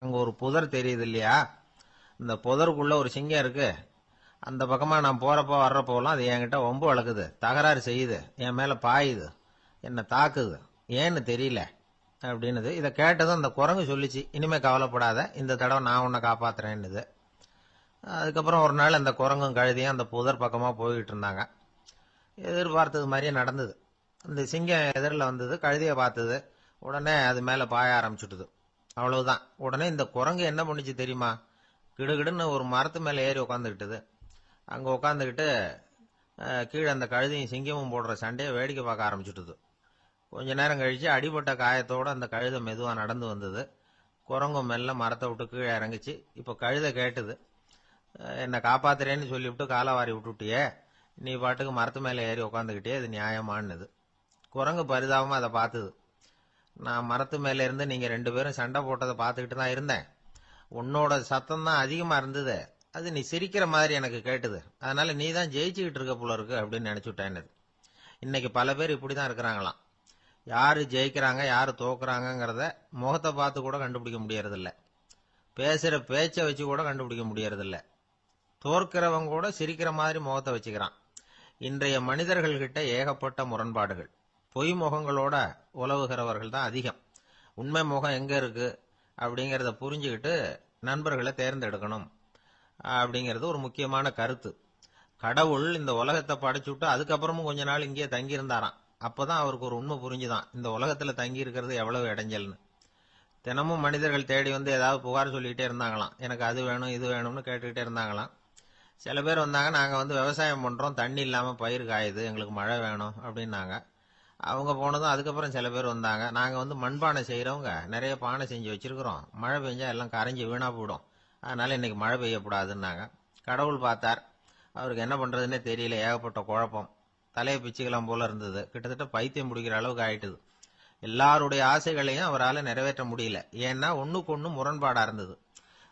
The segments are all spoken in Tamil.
அங்க ஒரு புதர் தெரியுது இல்லையா? இந்த புதருக்குள்ள ஒரு சிங்கம் இருக்கு. அந்த பக்கமா நான் போறப்போ வர்றப்போலாம் அது என்கிட்ட வம்பு வளர்க்குது, தகராறு செய்யுது, என் மேல பாயுது, என்ன தாக்குது, ஏன்னு தெரியல அப்படின்னுது. இதை கேட்டதும் அந்த குரங்கு சொல்லிச்சு, இனிமே கவலைப்படாத, இந்த தடவை நான் உன்னை காப்பாத்துறேன்னுது. அதுக்கப்புறம் ஒரு நாள் அந்த குரங்கும் கழுதியும் அந்த புதர் பக்கமா போய்கிட்டு இருந்தாங்க. எதிர்பார்த்தது மாதிரியே நடந்தது. இந்த சிங்கம் எதிரில் வந்தது, கழுதியை பார்த்தது, உடனே அது மேல பாய ஆரம்பிச்சுட்டுது. அவ்வளவுதான். உடனே இந்த குரங்கு என்ன பண்ணுச்சு தெரியுமா? கிடுகிடுன்னு ஒரு மரத்து மேல ஏறி உட்காந்துக்கிட்டது. அங்க உட்காந்துக்கிட்டு கீழே அந்த கழுதையும் சிங்கமும் போடுற சண்டையை வேடிக்கை பார்க்க ஆரம்பிச்சுட்டுது. கொஞ்ச நேரம் கழிச்சு அடிபட்ட காயத்தோட அந்த கழுதை மெதுவா நடந்து வந்தது. குரங்கும் மெல்ல மரத்தை விட்டு கீழே இறங்குச்சு. இப்ப கழுதை கேட்டுது, என்னை காப்பாத்துறேன்னு சொல்லிவிட்டு காலை வாரி விட்டுட்டியே, நீ பாட்டுக்கு மரத்து மேல ஏறி உட்காந்துக்கிட்டே, இது நியாயமானது. குரங்கு பரிதாபமா அதை பார்த்தது. நான் மரத்து மேல இருந்து நீங்க 2 பேரும் சண்டை போட்டதை பார்த்துக்கிட்டு தான் இருந்தேன். உன்னோட சத்தம் தான் அதிகமா இருந்தது, அது நீ சிரிக்கிற மாதிரி எனக்கு கேட்டுது, அதனால நீ தான் ஜெயிச்சுக்கிட்டு இருக்க போல இருக்கு அப்படின்னு நினைச்சுட்டேன்னு. இன்னைக்கு பல பேர் இப்படிதான் இருக்கிறாங்களாம். யாரு ஜெயிக்கிறாங்க யாரு தோக்குறாங்கிறத முகத்தை பார்த்து கூட கண்டுபிடிக்க முடியறதில்ல. பேசுற பேச்சை வச்சு கூட கண்டுபிடிக்க முடியறதில்ல. தோற்கிறவங்க கூட சிரிக்கிற மாதிரி முகத்தை வச்சுக்கிறான். இன்றைய மனிதர்கள் கிட்ட ஏகப்பட்ட முரண்பாடுகள். பொய் முகங்களோட உலவுகிறவர்கள் தான் அதிகம். உண்மை முகம் எங்க இருக்கு அப்படிங்கறத புரிஞ்சுக்கிட்டு நண்பர்களை தேர்ந்தெடுக்கணும் அப்படிங்கிறது ஒரு முக்கியமான கருத்து. கடவுள் இந்த உலகத்தை படைச்சுட்டு அதுக்கப்புறமும் கொஞ்ச நாள் இங்கேயே தங்கி இருந்தாராம். அப்பதான் அவருக்கு ஒரு உண்மை புரிஞ்சுதான், இந்த உலகத்துல தங்கி இருக்கிறது எவ்வளவு இடைஞ்சல்னு. தினமும் மனிதர்கள் தேடி வந்து ஏதாவது புகார் சொல்லிக்கிட்டே இருந்தாங்களாம். எனக்கு அது வேணும் இது வேணும்னு கேட்டுக்கிட்டே இருந்தாங்களாம். சில பேர் வந்தாங்க, நாங்க வந்து விவசாயம் பண்றோம், தண்ணி இல்லாம பயிர் காயுது, எங்களுக்கு மழை வேணும் அப்படின்னாங்க. அவங்க போனதும் அதுக்கப்புறம் சில பேர் வந்தாங்க, நாங்க வந்து மண்பானை செய்யறவங்க, நிறைய பானை செஞ்சு வச்சிருக்கிறோம், மழை பெஞ்சா எல்லாம் கரைஞ்சி வீணா போயிடும், அதனால இன்னைக்கு மழை பெய்யக்கூடாதுன்னாங்க. கடவுள் பார்த்தார், அவருக்கு என்ன பண்றதுன்னே தெரியல, ஏகப்பட்ட குழப்பம், தலையை பிச்சுக்கலாம் போல இருந்தது, கிட்டத்தட்ட பைத்தியம் பிடிக்கிற அளவுக்கு ஆயிட்டுது. எல்லாருடைய ஆசைகளையும் அவரால் நிறைவேற்ற முடியல, ஏன்னா ஒண்ணுக்கு ஒண்ணு முரண்பாடா இருந்தது.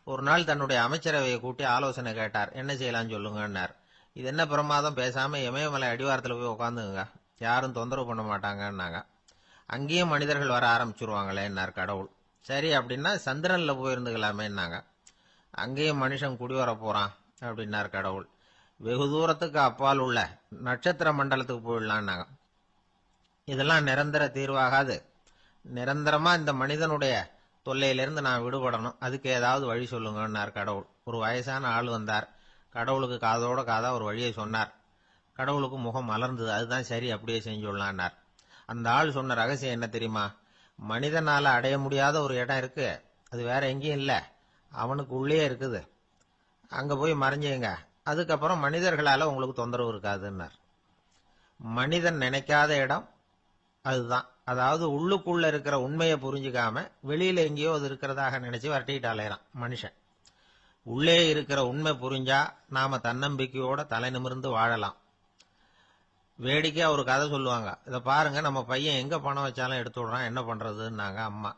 ஒரு நாள் தன்னுடைய அமைச்சரவையை கூட்டி ஆலோசனை கேட்டார், என்ன செய்யலாம்னு சொல்லுங்கன்னார். இது என்ன பிரமாதம், பேசாம இமயமலை அடிவாரத்தில் போய் உட்காந்துங்க, யாரும் தொந்தரவு பண்ண மாட்டாங்கன்னாங்க. அங்கேயும் மனிதர்கள் வர ஆரம்பிச்சிருவாங்களேன்னார் கடவுள். சரி அப்படின்னா சந்திரன்ல போயிருந்துக்கலாமேன்னாங்க. அங்கேயும் மனுஷன் குடி வர போறான் அப்படின்னார் கடவுள். வெகு தூரத்துக்கு அப்பால் உள்ள நட்சத்திர மண்டலத்துக்கு போயிடலான்னாங்க. இதெல்லாம் நிரந்தர தீர்வாகாது, நிரந்தரமா இந்த மனிதனுடைய தொல்லையிலிருந்து நான் விடுபடணும், அதுக்கு ஏதாவது வழி சொல்லுங்கன்னார் கடவுள். ஒரு வயசான ஆள் வந்தார். கடவுளுக்கு காதோட காதா ஒரு வழியை சொன்னார். கடவுளுக்கு முகம் மலர்ந்தது. அதுதான் சரி, அப்படியே செஞ்சுடலான்னார். அந்த ஆள் சொன்ன ரகசியம் என்ன தெரியுமா? மனிதனால அடைய முடியாத ஒரு இடம் இருக்கு, அது வேற எங்கேயும் இல்ல, அவனுக்கு உள்ளே இருக்குது, அங்க போய் மறைஞ்சுங்க, அதுக்கப்புறம் மனிதர்களால உங்களுக்கு தொந்தரவு இருக்காதுன்னார். மனிதன் நினைக்காத இடம் அதுதான். அதாவது உள்ளுக்குள்ள இருக்கிற உண்மையை புரிஞ்சுக்காம வெளியில எங்கேயோ அது இருக்கிறதாக நினைச்சு வரட்டிட்டு அலையறான் மனுஷன். உள்ளே இருக்கிற உண்மை புரிஞ்சா நாம தன்னம்பிக்கையோட தலை நிமிர்ந்து வாழலாம். வேடிக்கையா ஒரு கதை சொல்லுவாங்க, இதை பாருங்க, நம்ம பையன் எங்க பணம் வச்சாலும் எடுத்து விடுறான், என்ன பண்றதுன்னாங்க அம்மா.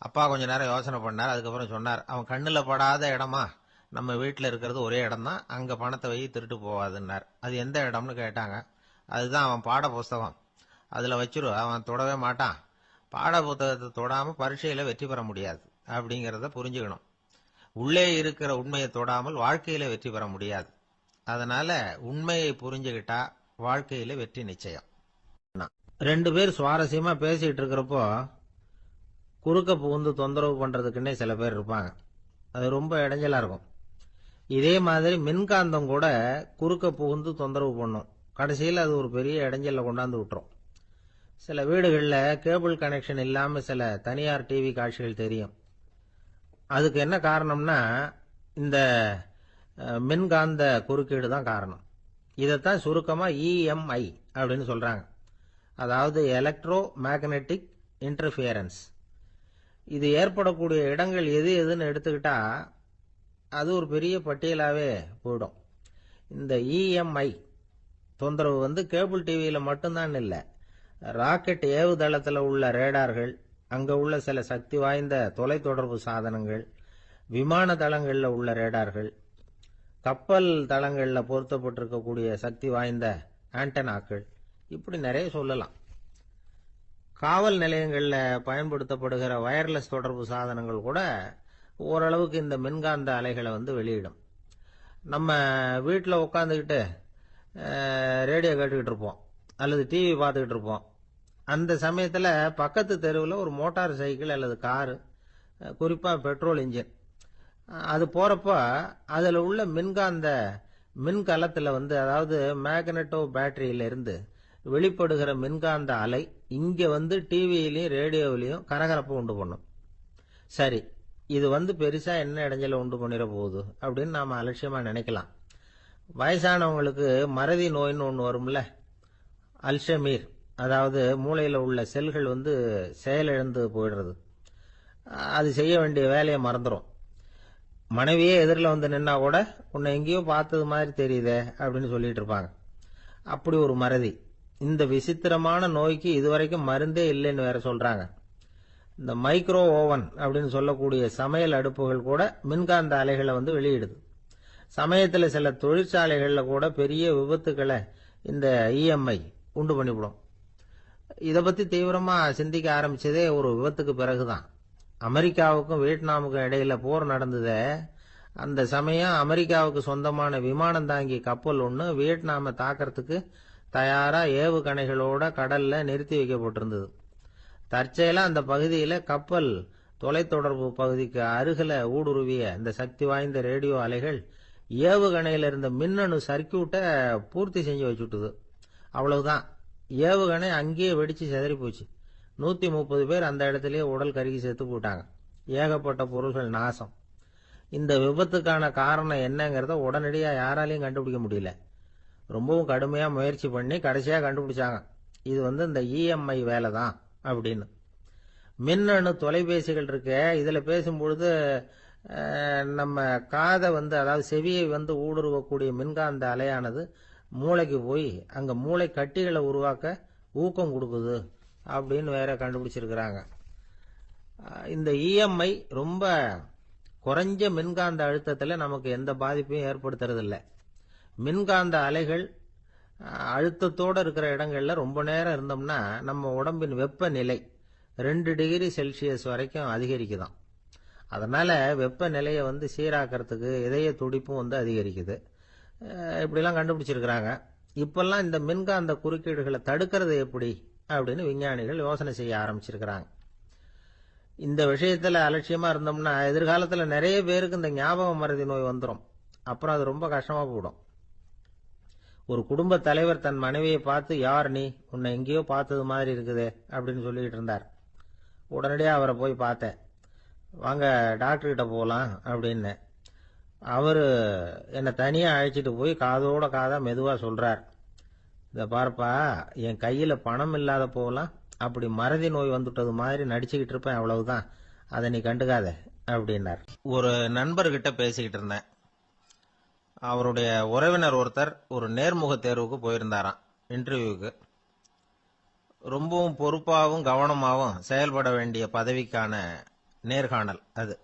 அப்பா கொஞ்ச நேரம் யோசனை பண்ணார். அதுக்கப்புறம் சொன்னார், அவன் கண்ணுல படாத இடமா நம்ம வீட்டுல இருக்கிறது ஒரே இடம் தான், அங்க பணத்தை வை திருட்டு போவாதுன்னார். அது எந்த இடம்னு கேட்டாங்க. அதுதான் அவன் பாட புஸ்தகம், அதுல வச்சிரு, அவன் தொடவே மாட்டான், பாட புத்தகத்தை தொடாம பரீட்சையில வெற்றி பெற முடியாது அப்படிங்கறத புரிஞ்சுக்கணும். உள்ளே இருக்கிற உண்மையை தொடாமல் வாழ்க்கையில வெற்றி பெற முடியாது. அதனால உண்மையை புரிஞ்சுக்கிட்டா வாழ்க்கையில வெற்றி நிச்சயம். 2 பேர் சுவாரஸ்யமா பேசிட்டு இருக்கிறப்போ குறுக்க புகுந்து தொந்தரவு பண்றதுக்குன்னே சில பேர் இருப்பாங்க, அது ரொம்ப இடைஞ்சலா இருக்கும். இதே மாதிரி மின்காந்தம் கூட குறுக்க புகுந்து தொந்தரவு பண்ணும், கடைசியில் அது ஒரு பெரிய இடைஞ்சல கொண்டாந்து விட்டுரும். சில வீடுகளில் கேபிள் கனெக்ஷன் இல்லாம சில தனியார் டிவி காட்சிகள் தெரியும். அதுக்கு என்ன காரணம்னா இந்த மின்காந்த குறுக்கீடு தான் காரணம். இதைத்தான் சுருக்கமா இஎம்ஐ அப்படின்னு சொல்றாங்க, அதாவது எலக்ட்ரோ மேக்னெட்டிக் இன்டர்ஃபியரன்ஸ். இது ஏற்படக்கூடிய இடங்கள் எது எதுன்னு எடுத்துக்கிட்டா அது ஒரு பெரிய பட்டியலாவே போயிடும். இந்த இஎம்ஐ தொந்தரவு வந்து கேபிள் டிவியில மட்டும்தான் இல்லை, ராக்கெட் ஏவுதளத்தில் உள்ள ரேடார்கள், அங்க உள்ள சில சக்தி வாய்ந்த தொலைத்தொடர்பு சாதனங்கள், விமான தளங்களில் உள்ள ரேடார்கள், கப்பல் தளங்களில் பொருத்தப்பட்டிருக்கக்கூடிய சக்தி வாய்ந்த ஆண்டனாக்கள், இப்படி நிறைய சொல்லலாம். காவல் நிலையங்களில் பயன்படுத்தப்படுகிற வயர்லெஸ் தொடர்பு சாதனங்கள் கூட ஓரளவுக்கு இந்த மின்காந்த அலைகளை வந்து வெளியிடும். நம்ம வீட்டில் உட்காந்துக்கிட்டு ரேடியோ கேட்டுக்கிட்டு இருப்போம் அல்லது டிவி பார்த்துக்கிட்டு இருப்போம். அந்த சமயத்தில் பக்கத்து தெருவில் ஒரு மோட்டார் சைக்கிள் அல்லது காரு, குறிப்பாக பெட்ரோல் இன்ஜின், அது போகிறப்ப அதில் உள்ள மின்கலத்தில் வந்து, அதாவது மேக்னட்டோ பேட்டரியிலிருந்து வெளிப்படுகிற மின்காந்த அலை இங்கே வந்து டிவியிலையும் ரேடியோவிலையும் கரகரப்பு உண்டு பண்ணும். சரி, இது வந்து பெருசா என்ன இடைஞ்சல உண்டு பண்ணிட போகுது அப்படின்னு நாம அலட்சியமா நினைக்கலாம். வயசானவங்களுக்கு மறதி நோயின்னு ஒன்று வரும்ல, அல்ஷமீர், அதாவது மூளையில் உள்ள செல்கள் வந்து செயலிழந்து போயிடுறது. அது செய்ய வேண்டிய வேலையை மறந்துடும். மனைவியே எதிரில் வந்து நின்னா கூட உன்னை எங்கேயோ பார்த்தது மாதிரி தெரியுதே அப்படின்னு சொல்லிட்டு இருப்பாங்க. அப்படி ஒரு மறதி. இந்த விசித்திரமான நோய்க்கு இதுவரைக்கும் மருந்தே இல்லைன்னு வேற சொல்றாங்க. இந்த மைக்ரோ ஓவன் அப்படின்னு சொல்லக்கூடிய சமையல் அடுப்புகள் கூட மின்காந்த அலைகளை வந்து வெளியிடுது. சமயத்தில் சில தொழிற்சாலைகளில் கூட பெரிய விபத்துக்களை இந்த இஎம்ஐ உண்டு பண்ணிவிடும். இதை பற்றி தீவிரமாக சிந்திக்க ஆரம்பிச்சதே ஒரு விபத்துக்கு பிறகுதான். அமெரிக்காவுக்கும் வியட்நாமுக்கும் இடையில போர் நடந்ததே, அந்த சமயம் அமெரிக்காவுக்கு சொந்தமான விமானம் தாங்கி கப்பல் ஒன்று வியட்நாமை தாக்கிறதுக்கு தயாரா ஏவுகணைகளோட கடல்ல நிறுத்தி வைக்கப்பட்டிருந்தது. தற்செயலா அந்த பகுதியில் கப்பல் தொலைத்தொடர்பு பகுதிக்கு அருகில ஊடுருவிய இந்த சக்தி வாய்ந்த ரேடியோ அலைகள் ஏவுகணையில் இருந்த மின்னணு சர்க்கியூட்டை பூர்த்தி செஞ்சு வச்சுட்டுது. அவ்வளவுதான், ஏவுகணை அங்கேயே வெடிச்சு செதறி போச்சு. 130 பேர் அந்த இடத்துலயே உடல் கருகி செத்து போட்டாங்க. ஏகப்பட்ட பொருள்கள் நாசம். இந்த விபத்துக்கான காரணம் என்னங்கிறத உடனடியா யாராலையும் கண்டுபிடிக்க முடியல. ரொம்பவும் கடுமையா முயற்சி பண்ணி கடைசியா கண்டுபிடிச்சாங்க, இது வந்து இந்த இஎம்ஐ வேலை தான் அப்படின்னு. மின்னணு தொலைபேசிகள் இருக்க, இதுல பேசும்பொழுது நம்ம காதை வந்து, அதாவது செவியை வந்து ஊடுருவக்கூடிய மின்காந்த அலையானது மூளைக்கு போய் அங்க மூளை கட்டிகளை உருவாக்க ஊக்கம் கொடுக்குது அப்படின்னு வேற கண்டுபிடிச்சிருக்கிறாங்க. இந்த இஎம்ஐ ரொம்ப குறைஞ்ச மின்காந்த அழுத்தத்தில் நமக்கு எந்த பாதிப்பையும் ஏற்படுத்துறதில்லை. மின்காந்த அலைகள் அழுத்தத்தோடு இருக்கிற இடங்கள்ல ரொம்ப நேரம் இருந்தோம்னா நம்ம உடம்பின் வெப்பநிலை 2 டிகிரி செல்சியஸ் வரைக்கும் அதிகரிக்குதாம். அதனால வெப்பநிலையை வந்து சீராக்கிறதுக்கு இதய துடிப்பும் வந்து அதிகரிக்குது. இப்படிலாம் கண்டுபிடிச்சிருக்கிறாங்க. இப்பெல்லாம் இந்த மின்காந்த குறுக்கீடுகளை தடுக்கிறது எப்படி அப்படின்னு விஞ்ஞானிகள் யோசனை செய்ய ஆரம்பிச்சிருக்கிறாங்க. இந்த விஷயத்துல அலட்சியமா இருந்தோம்னா எதிர்காலத்துல நிறைய பேருக்கு இந்த ஞாபக மறதி நோய் வந்துடும். அப்புறம் அது ரொம்ப கஷ்டமா போயிடும். ஒரு குடும்ப தலைவர் தன் மனைவியை பார்த்து, யார் நீ, உன்னை எங்கேயோ பார்த்தது மாதிரி இருக்குதே அப்படின்னு சொல்லிட்டு இருந்தார். உடனடியாக அவரை போய் பார்த்தேன். வாங்க டாக்டர்கிட்ட போகலாம் அப்படின்னு. அவரு என்னை தனியாக அழைச்சிட்டு போய் காதோட காதா மெதுவாக சொல்றார், இதை பார்ப்பா, என் கையில் பணம் இல்லாத போகலாம், அப்படி மறதி நோய் வந்துட்டது மாதிரி நடிச்சுக்கிட்டு இருப்பேன், அவ்வளவுதான், அதை நீ கண்டுக்காத அப்படின்னார். ஒரு நண்பர்கிட்ட பேசிக்கிட்டு இருந்தேன். அவருடைய உறவினர் ஒருத்தர் ஒரு நேர்முக தேர்வுக்கு போயிருந்தாராம், இன்டர்வியூக்கு. ரொம்பவும் பொறுப்பாகவும் கவனமாகவும் செயல்பட வேண்டிய பதவிக்கான நேர்காணல் அது.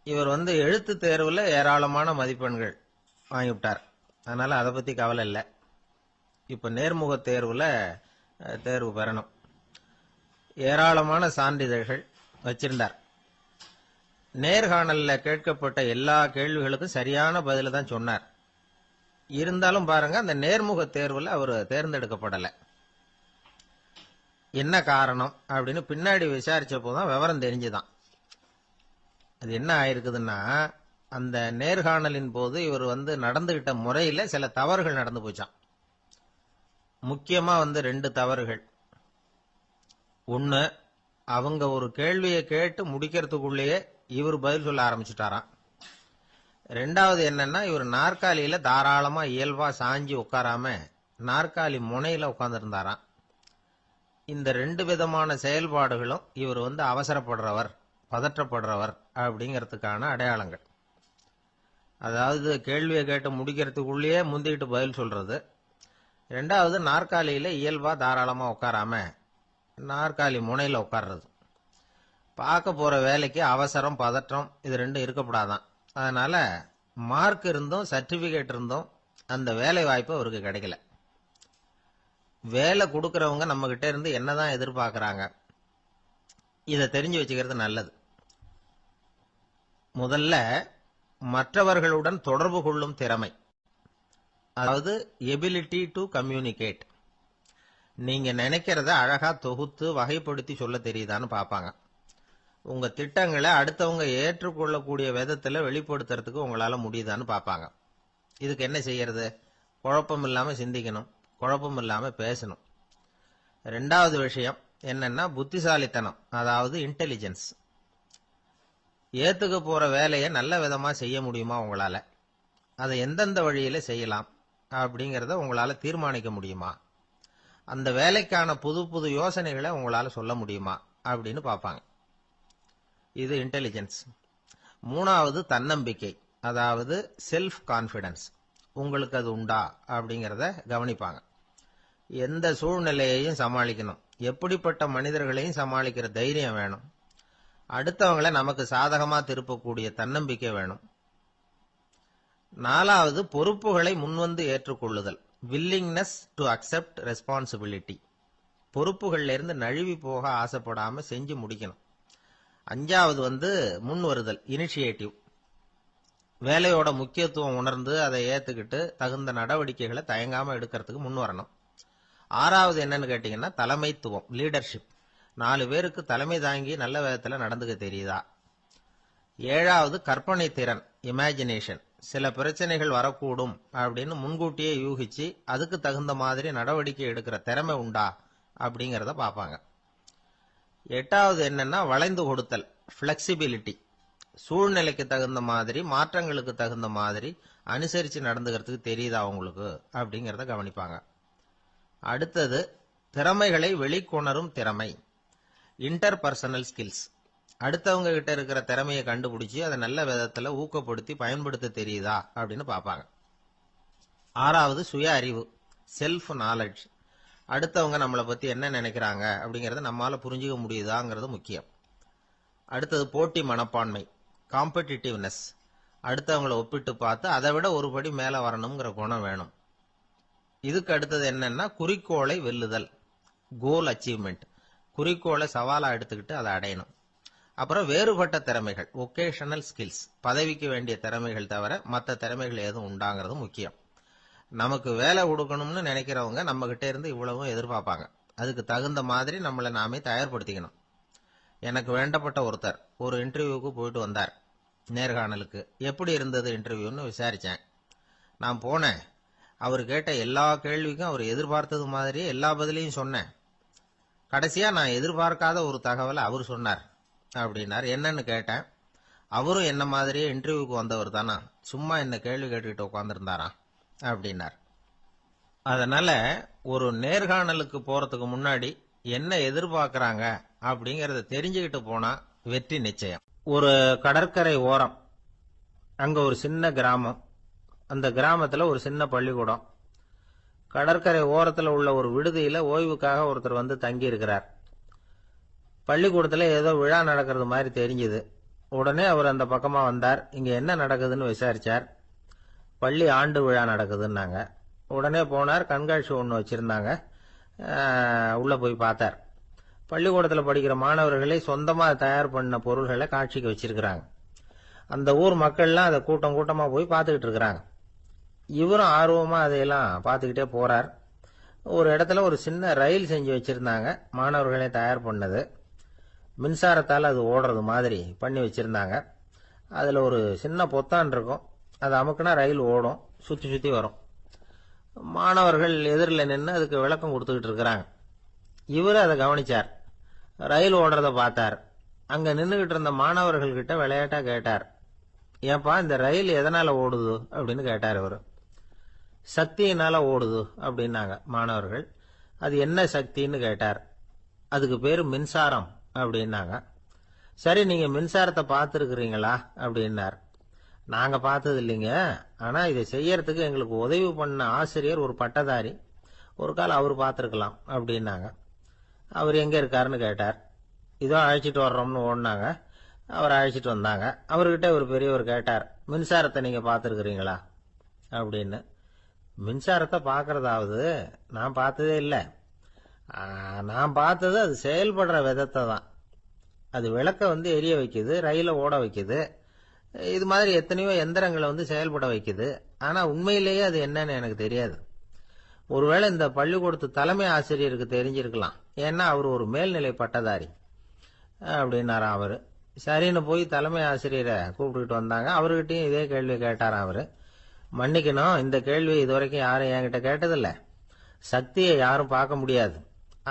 இவர் வந்து எழுத்து தேர்வில் ஏராளமான மதிப்பெண்கள் வாங்கிவிட்டார். அதனால அதை பற்றி கவலை இல்லை. இப்போ நேர்முக தேர்வில் தேர்வு பெறணும். ஏராளமான சான்றிதழ்கள் வச்சிருந்தார். நேர்காணலில் கேட்கப்பட்ட எல்லா கேள்விகளுக்கும் சரியான பதில தான் சொன்னார். இருந்தாலும் பாருங்க, அந்த நேர்முக தேர்வில் அவர் தேர்ந்தெடுக்கப்படலை. என்ன காரணம் அப்படின்னு பின்னாடி விசாரிச்சப்போதான் விவரம் தெரிஞ்சுதான். அது என்ன ஆயிருக்குதுன்னா, அந்த நேர்காணலின் போது இவர் வந்து நடந்துகிட்ட முறையில் சில தவறுகள் நடந்து போச்சான். முக்கியமா வந்து 2 தவறுகள். ஒன்று, அவங்க ஒரு கேள்வியை கேட்டு முடிக்கிறதுக்குள்ளேயே இவர் பதில் சொல்ல ஆரம்பிச்சுட்டாராம். 2வது என்னன்னா, இவர் நாற்காலியில தாராளமா இயல்பா சாஞ்சி உட்காராம நாற்காலி முனையில உட்கார்ந்துருந்தாராம். இந்த 2 விதமான செயல்பாடுகளும் இவர் வந்து அவசரப்படுறவர், பதற்றப்படுறவர் அப்படிங்கிறதுக்கான அடையாளங்கள். அதாவது கேள்வியை கேட்டு முடிக்கிறதுக்குள்ளேயே முந்திக்கிட்டு பதில் சொல்றது. 2வது, நாற்காலியில இயல்பா தாராளமா உட்காராம நாற்காலி முனையில உட்கார்றது. பார்க்க போற வேலைக்கு அவசரம், பதற்றம் இது 2 இருக்கப்படாதான். அதனால மார்க் இருந்தும் சர்டிபிகேட் இருந்தும் அந்த வேலை வாய்ப்பு அவருக்கு கிடைக்கல. வேலை கொடுக்கறவங்க நம்ம கிட்ட இருந்து என்னதான் எதிர்பார்க்கறாங்க, இதை தெரிஞ்சு வச்சுக்கிறது நல்லது. முதல்ல மற்றவர்களுடன் தொடர்பு கொள்ளும் திறமை, அதாவது எபிலிட்டி டு கம்யூனிகேட். நீங்க நினைக்கிறத அழகா தொகுத்து வகைப்படுத்தி சொல்ல தெரியுதான்னு பார்ப்பாங்க. உங்க திட்டங்களை அடுத்தவங்க ஏற்றுக்கொள்ளக்கூடிய விதத்துல வெளிப்படுத்துறதுக்கு உங்களால முடியுதான்னு பார்ப்பாங்க. இதுக்கு என்ன செய்யறது? குழப்பம் இல்லாம சிந்திக்கணும், குழப்பம் இல்லாம பேசணும். ரெண்டாவது விஷயம் என்னன்னா புத்திசாலித்தனம், அதாவது இன்டெலிஜென்ஸ். ஏத்துக்க போற வேலையை நல்ல விதமா செய்ய முடியுமா உங்களால? அதை எந்தெந்த வழியில செய்யலாம் அப்படிங்கறத உங்களால தீர்மானிக்க முடியுமா? அந்த வேலைக்கான புது புது யோசனைகளை உங்களால சொல்ல முடியுமா அப்படின்னு பார்ப்பாங்க. இது இன்டெலிஜென்ஸ். மூணாவது தன்னம்பிக்கை, அதாவது செல்ஃப் கான்பிடன்ஸ். உங்களுக்கு அது உண்டா அப்படிங்கறத கவனிப்பாங்க. எந்த சூழ்நிலையையும் சமாளிக்கணும், எப்படிப்பட்ட மனிதர்களையும் சமாளிக்கிற தைரியம் வேணும், அடுத்தவங்களை நமக்கு சாதகமா திருப்பக்கூடிய தன்னம்பிக்கை வேணும். நாலாவது பொறுப்புகளை முன்வந்து ஏற்றுக்கொள்ளுதல், வில்லிங்னஸ் டு அக்செப்ட் ரெஸ்பான்சிபிலிட்டி. பொறுப்புகள்ல இருந்து நழுவி போக ஆசைப்படாம செஞ்சு முடிக்கணும். அஞ்சாவது முன் வருதல், இனிஷியேட்டிவ். வேலையோட முக்கியத்துவம் உணர்ந்து அதை ஏத்துக்கிட்டு தகுந்த நடவடிக்கைகளை தயங்காம எடுக்கிறதுக்கு முன் வரணும். ஆறாவது என்னன்னு கேட்டீங்கன்னா தலைமைத்துவம், லீடர்ஷிப். 4 பேருக்கு தலைமை தாங்கி நல்ல விதத்துல நடந்துக்க தெரியுதா? ஏழாவது கற்பனை திறன், இமேஜினேஷன். சில பிரச்சனைகள் வரக்கூடும் அப்படின்னு முன்கூட்டியே யூகிச்சு அதுக்கு தகுந்த மாதிரி நடவடிக்கை எடுக்கிற திறமை உண்டா அப்படிங்கறத பார்ப்பாங்க. எட்டாவது என்னன்னா வளைந்து கொடுத்தல், பிளெக்சிபிலிட்டி. சூழ்நிலைக்கு தகுந்த மாதிரி, மாற்றங்களுக்கு தகுந்த மாதிரி அனுசரிச்சு நடந்துக்கிறதுக்கு தெரியுதா உங்களுக்கு அப்படிங்கறத கவனிப்பாங்க. அடுத்தது திறமைகளை வெளிக்கொணரும் திறமை, இன்டர்பர்சனல் ஸ்கில்ஸ். அடுத்தவங்க கிட்ட இருக்கிற திறமையை கண்டுபிடிச்சு அதை நல்ல விதத்துல ஊக்கப்படுத்தி பயன்படுத்த தெரியுதா அப்படின்னு பார்ப்பாங்க. ஆறாவது சுய அறிவு, செல்ஃப் நாலேஜ். அடுத்தவங்க நம்மளை பத்தி என்ன நினைக்கிறாங்க அப்படிங்கறத நம்மால புரிஞ்சுக்க முடியுதாங்கிறது முக்கியம். அடுத்தது போட்டி மனப்பான்மை, காம்படிட்டிவ்னஸ். அடுத்தவங்களை ஒப்பிட்டு பார்த்து அதை விட ஒரு படி மேல வரணுங்கிற குணம் வேணும். இதுக்கு அடுத்தது என்னன்னா குறிக்கோளை வெல்லுதல், கோல் அச்சீவ்மெண்ட். குறிக்கோளை சவாலா எடுத்துக்கிட்டு அதை அடையணும். அப்புறம் வேறுபட்ட திறமைகள், ஒகேஷனல் ஸ்கில்ஸ். பதவிக்கு வேண்டிய திறமைகள் தவிர மற்ற திறமைகள் எதுவும் உண்டாங்கிறது முக்கியம். நமக்கு வேலை கொடுக்கணும்னு நினைக்கிறவங்க நம்ம கிட்ட இருந்து இவ்வளவும் எதிர்பார்ப்பாங்க. அதுக்கு தகுந்த மாதிரி நம்மளை நாமே தயார்படுத்திக்கணும். எனக்கு வேண்டப்பட்ட ஒருத்தர் ஒரு இன்டர்வியூக்கு போயிட்டு வந்தார், நேர்காணலுக்கு. எப்படி இருந்தது இன்டர்வியூன்னு விசாரிச்சேன். நான் போனேன். அவர் கேட்ட எல்லா கேள்விக்கும் அவர் எதிர்பார்த்தது மாதிரியே எல்லா பதிலையும் சொன்னேன். கடைசியா நான் எதிர்பார்க்காத ஒரு தகவலை அவர் சொன்னார் அப்படின்னார். என்னன்னு கேட்டேன். அவரும் என்ன மாதிரியே இன்டர்வியூக்கு வந்தவர் தானா, சும்மா என்ன கேள்வி கேட்டுக்கிட்டு உட்காந்துருந்தாராம் அப்படின்னார். அதனால ஒரு நேர்காணலுக்கு போறதுக்கு முன்னாடி என்ன எதிர்பார்க்கறாங்க அப்படிங்கறத தெரிஞ்சுக்கிட்டு போனா வெற்றி நிச்சயம். ஒரு கடற்கரை ஓரம், அங்க ஒரு சின்ன கிராமம். அந்த கிராமத்துல ஒரு சின்ன பள்ளிக்கூடம். கடற்கரை ஓரத்துல உள்ள ஒரு விடுதியில ஓய்வுக்காக ஒருத்தர் வந்து தங்கி இருக்கிறார். பள்ளிக்கூடத்துல ஏதோ விழா நடக்கிறது மாதிரி தெரிஞ்சது. உடனே அவர் அந்த பக்கமா வந்தார். இங்க என்ன நடக்குதுன்னு விசாரிச்சார். பள்ளி ஆண்டு விழா நடக்குதுன்னாங்க. உடனே போனார். கண்காட்சி ஒன்று வச்சிருந்தாங்க. உள்ள போய் பார்த்தார். பள்ளிக்கூடத்தில் படிக்கிற மாணவர்களை சொந்தமா தயார் பண்ண பொருள்களை காட்சிக்கு வச்சிருக்கிறாங்க. அந்த ஊர் மக்கள்லாம் அதை கூட்டம் கூட்டமா போய் பார்த்துக்கிட்டு இருக்கிறாங்க. இவரும் ஆர்வமா அதையெல்லாம் பார்த்துக்கிட்டே போறார். ஒரு இடத்துல ஒரு சின்ன ரயில் செஞ்சு வச்சிருந்தாங்க, மாணவர்களே தயார் பண்ணது. மின்சாரத்தால் அது ஓடுறது மாதிரி பண்ணி வச்சிருந்தாங்க. அதுல ஒரு சின்ன பொத்தான் இருக்கும். அது அமுக்குனா ரயில் ஓடும், சுத்தி சுத்தி வரும். மாணவர்கள் எதிரில் நின்று அதுக்கு விளக்கம் கொடுத்துக்கிட்டு இருக்கிறாங்க. இவரு அதை கவனிச்சார். ரயில் ஓடுறத பார்த்தார். அங்க நின்றுகிட்டு இருந்த மாணவர்கள் கிட்ட விளையாட்டா கேட்டார், ஏப்பா இந்த ரயில் எதனால ஓடுது அப்படின்னு கேட்டார். இவரு சக்தியினால ஓடுது அப்படின்னாங்க மாணவர்கள். அது என்ன சக்தின்னு கேட்டார். அதுக்கு பேரு மின்சாரம் அப்படின்னாங்க. சரி, நீங்க மின்சாரத்தை பார்த்துருக்கிறீங்களா அப்படின்னார். நாங்க பார்த்தது இல்லைங்க, ஆனா இதை செய்யறதுக்கு எங்களுக்கு உதவி பண்ண ஆசிரியர் ஒரு பட்டதாரி, ஒரு கால் அவர் பார்த்துருக்கலாம் அப்படின்னாங்க. அவர் எங்க இருக்காருன்னு கேட்டார். இதோ அழைச்சிட்டு வர்றோம்னு ஓடினாங்க. அவர் அழைச்சிட்டு வந்தாங்க. அவர்கிட்ட ஒரு பெரியவர் கேட்டார், மின்சாரத்தை நீங்க பார்த்துருக்கிறீங்களா அப்படின்னு. மின்சாரத்தை பார்க்கறதாவது நான் பார்த்ததே இல்லை. நான் பார்த்தது அது செயல்படுற விதத்தை தான். அது விளக்க எரிய வைக்குது, ரயில ஓட வைக்குது. இது மாதிரி எத்தனையோ எந்திரங்களை செயல்பட வைக்குது. ஆனா உண்மையிலேயே அது என்னன்னு எனக்கு தெரியாது. ஒருவேளை இந்த பள்ளிக்கூடத்து தலைமை ஆசிரியருக்கு தெரிஞ்சிருக்கலாம். ஏன்னா அவர் ஒரு மேல்நிலை பட்டதாரி அப்படின்னாராம் அவரு. சரின்னு போய் தலைமை ஆசிரியரை கூப்பிட்டுக்கிட்டு வந்தாங்க. அவர்கிட்டயும் இதே கேள்வி கேட்டாராம் அவரு. மன்னிக்கணும், இந்த கேள்வி இதுவரைக்கும் யாரும் என்கிட்ட கேட்டதில்ல. சக்தியை யாரும் பார்க்க முடியாது,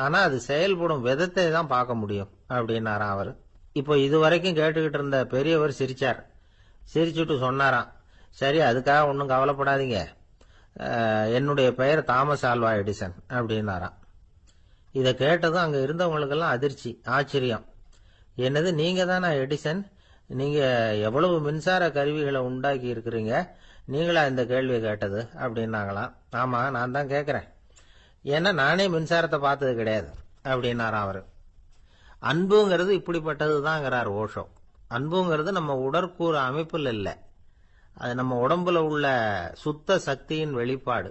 ஆனா அது செயல்படும் விதத்தை தான் பார்க்க முடியும் அப்படின்னாராம் அவரு. இப்போ இதுவரைக்கும் கேட்டுக்கிட்டு இருந்த பெரியவர் சிரிச்சார். சிரிச்சுட்டு சொன்னாராம், சரி, அதுக்காக ஒன்றும் கவலைப்படாதீங்க. என்னுடைய பெயர் தாமஸ் ஆல்வா எடிசன் அப்படின்னாராம். இதை கேட்டதும் அங்க இருந்தவங்களுக்கெல்லாம் அதிர்ச்சி, ஆச்சரியம். என்னது, நீங்க தானா எடிசன்? நீங்க எவ்வளவு மின்சார கருவிகளை உண்டாக்கி இருக்கிறீங்க, நீங்களா இந்த கேள்வியை கேட்டது அப்படின்னாங்களாம். ஆமா, நான் தான் கேட்கிறேன். ஏன்னா நானே மின்சாரத்தை பார்த்தது கிடையாது அப்படின்னாராம் அவரு. அன்புங்கிறது இப்படிப்பட்டது தான்ங்கிறார் ஓஷோ. அன்புங்கிறது நம்ம உடற்கூறு அமைப்பில் இல்லை, அது நம்ம உடம்புல உள்ள சுத்த சக்தியின் வெளிப்பாடு.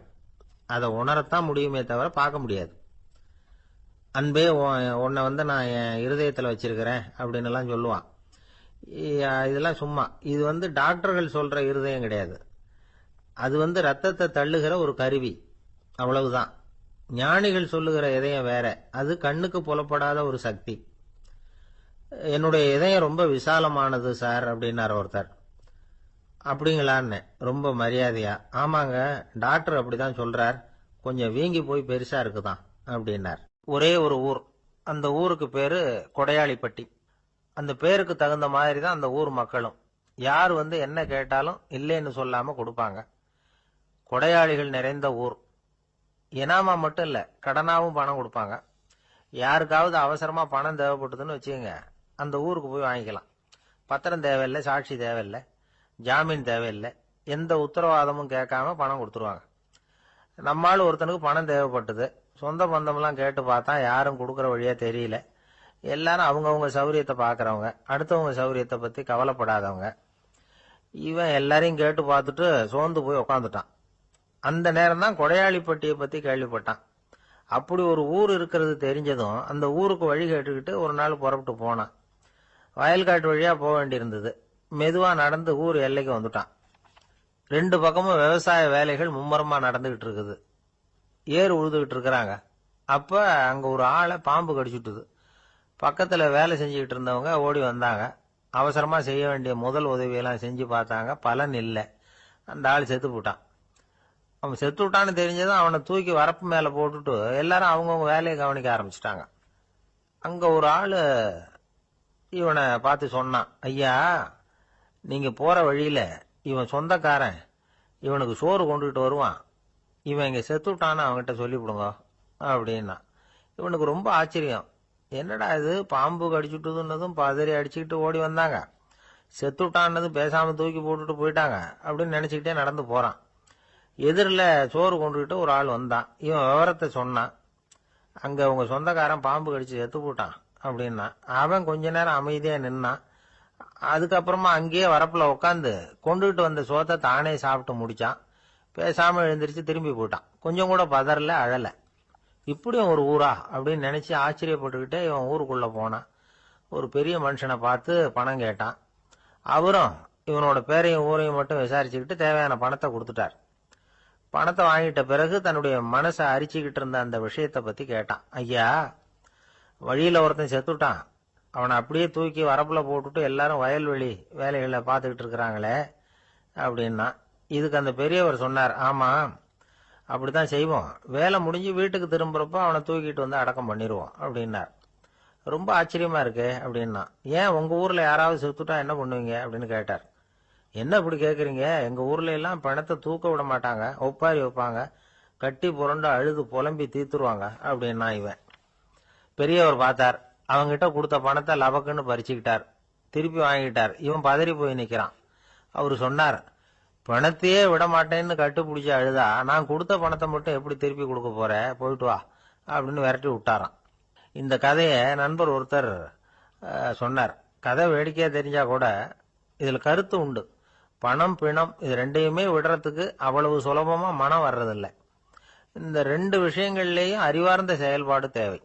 அதை உணரத்தான் முடியுமே தவிர பார்க்க முடியாது. அன்பே உன்னை நான் என் இருதயத்தில் வச்சிருக்கிறேன் அப்படின்னு எல்லாம் சொல்லுவான். இதெல்லாம் சும்மா. இது டாக்டர்கள் சொல்ற இருதயம் கிடையாது. அது ரத்தத்தை தள்ளுகிற ஒரு கருவி, அவ்வளவுதான். ஞானிகள் சொல்லுகிற இதயம் வேற, அது கண்ணுக்கு புலப்படாத ஒரு சக்தி. என்னுடைய இதயம் ரொம்ப விசாலமானது சார் அப்படின்னார் ஒருத்தர். அப்படிங்களான்னு ரொம்ப மரியாதையா, ஆமாங்க, டாக்டர் அப்படிதான் சொல்றார், கொஞ்சம் வீங்கி போய் பெருசா இருக்குதான் அப்படின்னார். ஒரே ஒரு ஊர், அந்த ஊருக்கு பேரு கொடையாளிப்பட்டி. அந்த பேருக்கு தகுந்த மாதிரி தான் அந்த ஊர் மக்களும். யார் என்ன கேட்டாலும் இல்லைன்னு சொல்லாம கொடுப்பாங்க. கொடையாளிகள் நிறைந்த ஊர். இனாமா மட்டும் இல்ல, கடனாவும் பணம் கொடுப்பாங்க. யாருக்காவது அவசரமா பணம் தேவைப்பட்டதுன்னு வச்சுக்கோங்க, அந்த ஊருக்கு போய் வாங்கிக்கலாம். பத்திரம் தேவையில்லை, சாட்சி தேவையில்லை, ஜாமீன் தேவையில்லை, எந்த உத்தரவாதமும் கேட்காம பணம் கொடுத்துருவாங்க. நம்மால் ஒருத்தனுக்கு பணம் தேவைப்பட்டது, சொந்த பந்தம்லாம் கேட்டு பார்த்தா யாரும் கொடுக்கற வழியா தெரியல. எல்லாரும் அவங்கவுங்க சௌரியத்தை பாக்குறவங்க, அடுத்தவங்க சௌரியத்தை பத்தி கவலைப்படாதவங்க. இவன் எல்லாரையும் கேட்டு பார்த்துட்டு சோர்ந்து போய் உக்காந்துட்டான். அந்த நேரம் தான் கொடையாளிப்பட்டியை பத்தி கேள்விப்பட்டான். அப்படி ஒரு ஊர் இருக்கிறது தெரிஞ்சதும் அந்த ஊருக்கு வழி கேட்டுக்கிட்டு ஒரு நாள் புறப்பட்டு போனான். வயல்காட்டு வழியா போக வேண்டியிருந்தது. மெதுவா நடந்து ஊர் எல்லைக்கு வந்துட்டான். ரெண்டு பக்கமும் விவசாய வேலைகள் மும்முரமா நடந்துகிட்டு இருக்குது. ஏறு உழுதுகிட்டு இருக்கிறாங்க. அப்ப அங்க ஒரு ஆளை பாம்பு கடிச்சுட்டுது. பக்கத்துல வேலை செஞ்சுக்கிட்டு இருந்தவங்க ஓடி வந்தாங்க. அவசரமா செய்ய வேண்டிய முதல் உதவியெல்லாம் செஞ்சு பார்த்தாங்க, பலன் இல்லை. அந்த ஆள் செத்து போட்டான். அவன் செத்து விட்டான்னு தெரிஞ்சதும் அவனை தூக்கி வரப்பு மேல போட்டுட்டு எல்லாரும் அவங்கவுங்க வேலையை கவனிக்க ஆரம்பிச்சிட்டாங்க. அங்க ஒரு ஆளு இவனை பார்த்து சொன்னான், ஐயா, நீங்க போற வழியில இவன் சொந்தக்காரன், இவனுக்கு சோறு கொண்டுகிட்டு வருவான், இவன் இங்க செத்து விட்டான்னு அவன்கிட்ட சொல்லிவிடுங்க அப்படின்னா. இவனுக்கு ரொம்ப ஆச்சரியம். என்னடா இது, பாம்பு கடிச்சுட்டுதுன்னதும் பதறி அடிச்சுக்கிட்டு ஓடி வந்தாங்க, செத்து விட்டான்னதும் பேசாம தூக்கி போட்டுட்டு போயிட்டாங்க அப்படின்னு நினைச்சுக்கிட்டே நடந்து போறான். எதிரில் சோறு கொண்டுகிட்டு ஒரு ஆள் வந்தான். இவன் விவரத்தை சொன்னான். அங்க உங்க சொந்தக்காரன் பாம்பு கடிச்சு செத்து போட்டான் அப்படின்னா. அவன் கொஞ்ச நேரம் அமைதியா நின்னான். அதுக்கப்புறமா அங்கேயே வரப்புல உட்காந்து கொண்டுகிட்டு வந்த சோத்தை தானே சாப்பிட்டு முடிச்சான். பேசாம எழுந்திரிச்சு திரும்பி போயிட்டான். கொஞ்சம் கூட பதறல, அழல. இப்படியும் ஒரு ஊரா அப்படின்னு நினைச்சு ஆச்சரியப்பட்டுக்கிட்டே இவன் ஊருக்குள்ள போனான். ஒரு பெரிய மனுஷனை பார்த்து பணம் கேட்டான். அவரும் இவனோட பேரையும் ஊரையும் மட்டும் விசாரிச்சுக்கிட்டு தேவையான பணத்தை கொடுத்துட்டார். பணத்தை வாங்கிட்ட பிறகு தன்னுடைய மனசை அரிச்சுக்கிட்டு இருந்த அந்த விஷயத்தை பத்தி கேட்டான். ஐயா, வழியில ஒருத்தன் செத்துட்டான், அவனை அப்படியே தூக்கி வரப்புல போட்டுட்டு எல்லாரும் வயல்வெளி வேலைகளை பார்த்துக்கிட்டு இருக்கிறாங்களே அப்படின்னா. இதுக்கு அந்த பெரியவர் சொன்னார், ஆமா, அப்படித்தான் செய்வோம். வேலை முடிஞ்சு வீட்டுக்கு திரும்புறப்ப அவனை தூக்கிட்டு வந்து அடக்கம் பண்ணிடுவோம் அப்படின்னார். ரொம்ப ஆச்சரியமா இருக்கு அப்படின்னா. ஏன் உங்க ஊர்ல யாராவது செத்துட்டா என்ன பண்ணுவீங்க அப்படின்னு கேட்டார். என்ன இப்படி கேக்குறீங்க, எங்க ஊர்ல எல்லாம் பணத்தை தூக்க விட மாட்டாங்க, ஒப்பாரி வைப்பாங்க, கட்டி புரண்டு அழுது புலம்பி தீத்துருவாங்க அப்படின்னா. இவன் பெரியவர் பார்த்தார். அவங்கிட்ட கொடுத்த பணத்தை லபக்குன்னு பறிச்சுக்கிட்டார். திருப்பி வாங்கிட்டார். இவன் பதறி போய் நிக்கிறான். அவரு சொன்னார், பணத்தையே விட மாட்டேன்னு கட்டுப்பிடிச்சு அழுதா நான் கொடுத்த பணத்தை மட்டும் எப்படி திருப்பி கொடுக்க போற, போயிட்டு வா அப்படின்னு விரட்டி விட்டாராம். இந்த கதையை நண்பர் ஒருத்தர் சொன்னார். கதை வேடிக்கையா தெரிஞ்சா கூட இதுல கருத்து உண்டு. பணம் பிணம் இது ரெண்டையுமே விடுறதுக்கு அவ்வளவு சுலபமா மனம் வர்றதில்லை. இந்த ரெண்டு விஷயங்கள்லேயும் அறிவார்ந்த செயல்பாடு தேவை.